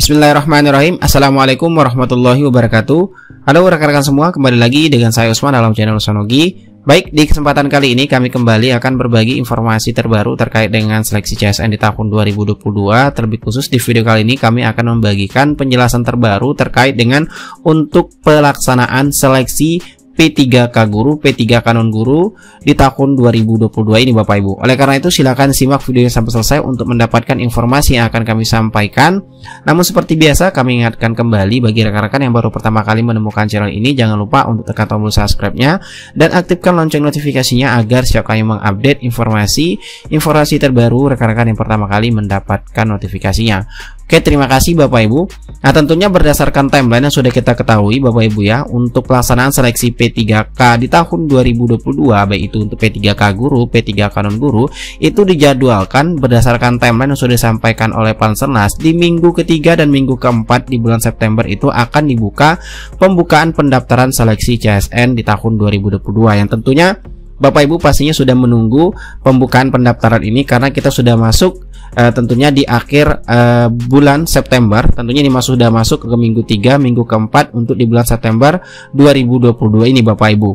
Bismillahirrahmanirrahim. Assalamualaikum warahmatullahi wabarakatuh. Halo rekan-rekan semua, kembali lagi dengan saya Usman dalam channel Usmanogi. Baik, di kesempatan kali ini kami kembali akan berbagi informasi terbaru terkait dengan seleksi CSN di tahun 2022. Terlebih khusus di video kali ini kami akan membagikan penjelasan terbaru terkait dengan untuk pelaksanaan seleksi P3K Guru, P3 Kanon Guru di tahun 2022 ini Bapak Ibu. Oleh karena itu silakan simak videonya sampai selesai untuk mendapatkan informasi yang akan kami sampaikan. Namun seperti biasa kami ingatkan kembali bagi rekan-rekan yang baru pertama kali menemukan channel ini, jangan lupa untuk tekan tombol subscribe-nya dan aktifkan lonceng notifikasinya agar setiap kami mengupdate informasi terbaru rekan-rekan yang pertama kali mendapatkan notifikasinya. Oke, terima kasih Bapak Ibu. Nah, tentunya berdasarkan timeline yang sudah kita ketahui Bapak Ibu ya, untuk pelaksanaan seleksi P3K di tahun 2022, baik itu untuk P3K Guru, P3 Kanon Guru, itu dijadwalkan berdasarkan timeline yang sudah disampaikan oleh Panselnas di minggu ketiga dan minggu keempat di bulan September itu akan dibuka pembukaan pendaftaran seleksi CSN di tahun 2022 yang tentunya Bapak Ibu pastinya sudah menunggu pembukaan pendaftaran ini karena kita sudah masuk tentunya di akhir bulan September. Tentunya ini sudah masuk ke minggu 3, minggu keempat untuk di bulan September 2022 ini Bapak Ibu.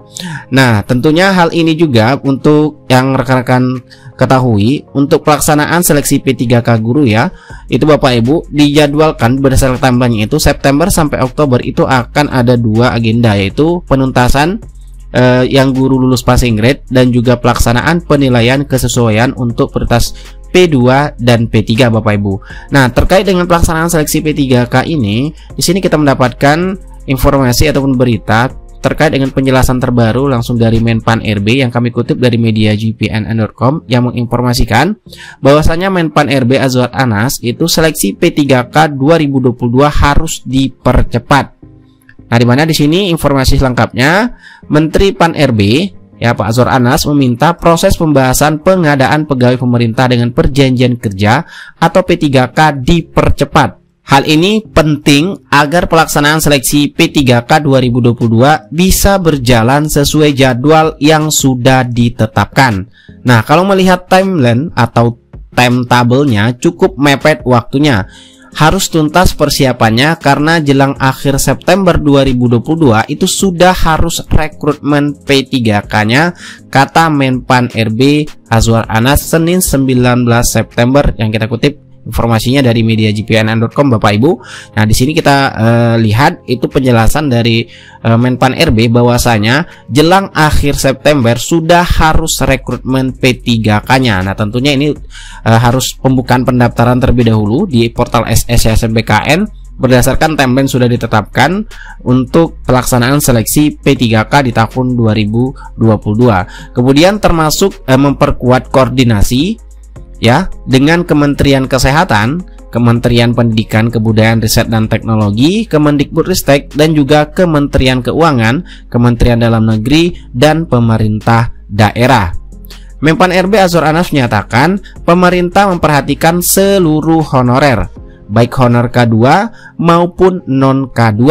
Nah, tentunya hal ini juga untuk yang rekan-rekan ketahui, untuk pelaksanaan seleksi P3K Guru ya, itu Bapak Ibu dijadwalkan berdasarkan timeline itu September sampai Oktober itu akan ada dua agenda, yaitu penuntasan yang guru lulus passing grade dan juga pelaksanaan penilaian kesesuaian untuk prioritas P2 dan P3 Bapak Ibu. Nah, terkait dengan pelaksanaan seleksi P3K ini, di sini kita mendapatkan informasi ataupun berita terkait dengan penjelasan terbaru langsung dari Menpan RB yang kami kutip dari media gpnn.com yang menginformasikan bahwasanya Menpan RB Azwar Anas itu seleksi P3K 2022 harus dipercepat. Nah, di mana di sini informasi lengkapnya, Menteri Pan RB ya Pak Azwar Anas meminta proses pembahasan pengadaan pegawai pemerintah dengan perjanjian kerja atau P3K dipercepat. Hal ini penting agar pelaksanaan seleksi P3K 2022 bisa berjalan sesuai jadwal yang sudah ditetapkan. Nah, kalau melihat timeline atau timetable-nya cukup mepet waktunya. Harus tuntas persiapannya karena jelang akhir September 2022 itu sudah harus rekrutmen P3K-nya, kata Menpan RB Azwar Anas Senin 19 September yang kita kutip informasinya dari media gpnn.com Bapak Ibu. Nah, di sini kita lihat itu penjelasan dari Menpan RB bahwasanya jelang akhir September sudah harus rekrutmen P3K-nya. Nah, tentunya ini harus pembukaan pendaftaran terlebih dahulu di portal SSBKN berdasarkan timeline sudah ditetapkan untuk pelaksanaan seleksi P3K di tahun 2022. Kemudian termasuk memperkuat koordinasi ya dengan Kementerian Kesehatan, Kementerian Pendidikan, Kebudayaan, Riset dan Teknologi, Kemendikbudristek dan juga Kementerian Keuangan, Kementerian Dalam Negeri dan pemerintah daerah. Menpan RB Azwar Anas menyatakan pemerintah memperhatikan seluruh honorer, baik honor K2 maupun non K2,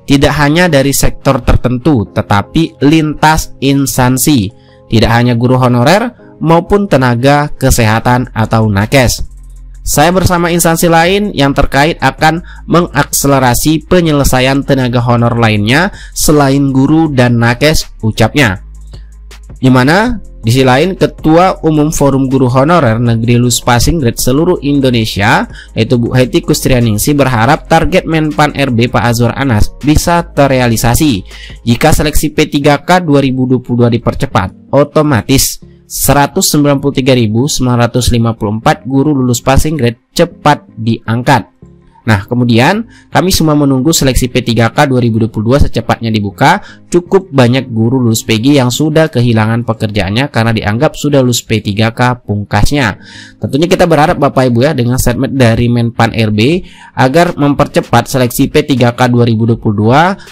tidak hanya dari sektor tertentu tetapi lintas instansi, tidak hanya guru honorer maupun tenaga kesehatan atau nakes. Saya bersama instansi lain yang terkait akan mengakselerasi penyelesaian tenaga honor lainnya selain guru dan nakes, ucapnya. Di mana di sisi lain Ketua Umum Forum Guru Honorer Negeri Lulus Passing Grade seluruh Indonesia yaitu Bu Hetty Kustrianingsih berharap target Menpan RB Pak Azwar Anas bisa terrealisasi. Jika seleksi P3K 2022 dipercepat, otomatis 193.954 guru lulus passing grade cepat diangkat. Nah, kemudian kami semua menunggu seleksi P3K 2022 secepatnya dibuka. Cukup banyak guru lulus PG yang sudah kehilangan pekerjaannya karena dianggap sudah lulus P3K pungkasnya. Tentunya kita berharap Bapak Ibu ya dengan statement dari Menpan RB agar mempercepat seleksi P3K 2022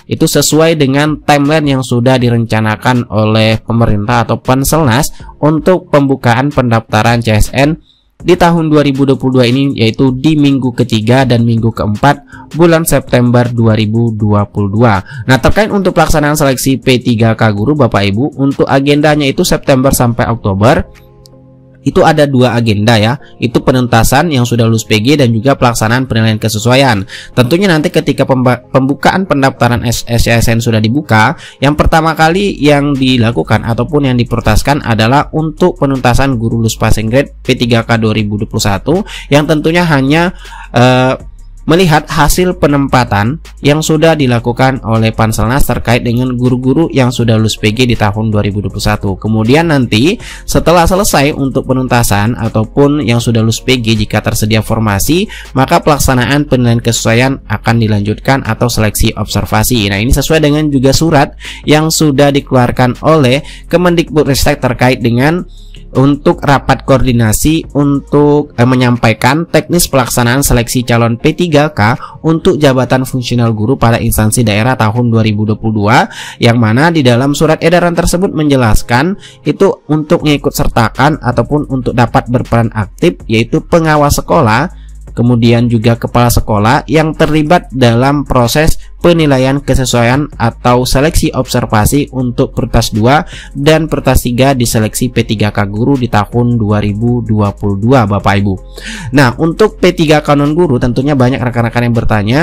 itu sesuai dengan timeline yang sudah direncanakan oleh pemerintah atau Panselnas untuk pembukaan pendaftaran CSN di tahun 2022 ini, yaitu di minggu ketiga dan minggu keempat bulan September 2022. Nah, terkait untuk pelaksanaan seleksi P3K Guru Bapak Ibu, untuk agendanya itu September sampai Oktober itu ada dua agenda ya, itu penuntasan yang sudah lulus PG dan juga pelaksanaan penilaian kesesuaian. Tentunya nanti ketika pembukaan pendaftaran SCSN sudah dibuka, yang pertama kali yang dilakukan ataupun yang diprioritaskan adalah untuk penuntasan guru lulus passing grade P3K 2021 yang tentunya hanya melihat hasil penempatan yang sudah dilakukan oleh Panselnas terkait dengan guru-guru yang sudah lulus PG di tahun 2021. Kemudian nanti setelah selesai untuk penuntasan ataupun yang sudah lulus PG, jika tersedia formasi, maka pelaksanaan penilaian kesesuaian akan dilanjutkan atau seleksi observasi. Nah, ini sesuai dengan juga surat yang sudah dikeluarkan oleh Kemendikbudristek terkait dengan untuk rapat koordinasi untuk menyampaikan teknis pelaksanaan seleksi calon P3K untuk jabatan fungsional guru pada instansi daerah tahun 2022, yang mana di dalam surat edaran tersebut menjelaskan itu untuk mengikut sertakan ataupun untuk dapat berperan aktif, yaitu pengawas sekolah, kemudian juga kepala sekolah yang terlibat dalam proses penilaian kesesuaian atau seleksi observasi untuk prioritas 2 dan prioritas 3 di seleksi P3K guru di tahun 2022, Bapak Ibu. Nah, untuk P3K non guru tentunya banyak rekan-rekan yang bertanya,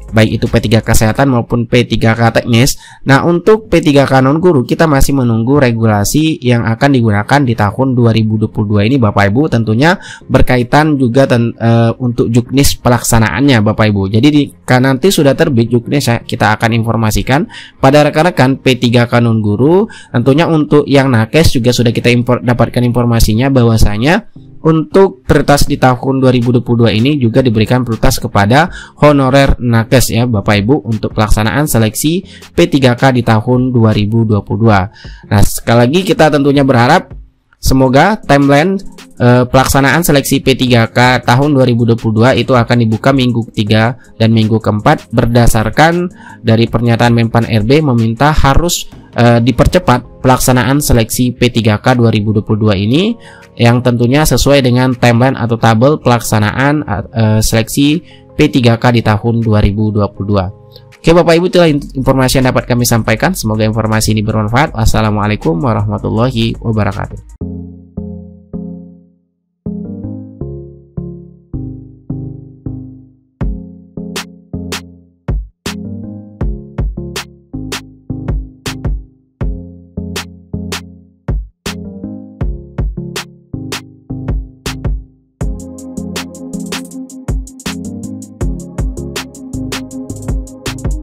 baik itu P3K kesehatan maupun P3K teknis. Nah, untuk P3K non guru kita masih menunggu regulasi yang akan digunakan di tahun 2022 ini, Bapak Ibu, tentunya berkaitan juga untuk juknis pelaksanaannya, Bapak Ibu. Jadi nanti sudah terbit juknis, kita akan informasikan pada rekan-rekan P3K non guru. Tentunya untuk yang nakes juga sudah kita dapatkan informasinya bahwasanya untuk prioritas di tahun 2022 ini juga diberikan prioritas kepada honorer nakes ya, Bapak Ibu, untuk pelaksanaan seleksi P3K di tahun 2022. Nah, sekali lagi kita tentunya berharap semoga timeline pelaksanaan seleksi P3K tahun 2022 itu akan dibuka minggu ketiga dan minggu keempat berdasarkan dari pernyataan Menpan RB meminta harus dipercepat pelaksanaan seleksi P3K 2022 ini, yang tentunya sesuai dengan timeline atau tabel pelaksanaan seleksi P3K di tahun 2022. Oke Bapak Ibu, itulah informasi yang dapat kami sampaikan. Semoga informasi ini bermanfaat. Wassalamualaikum warahmatullahi wabarakatuh.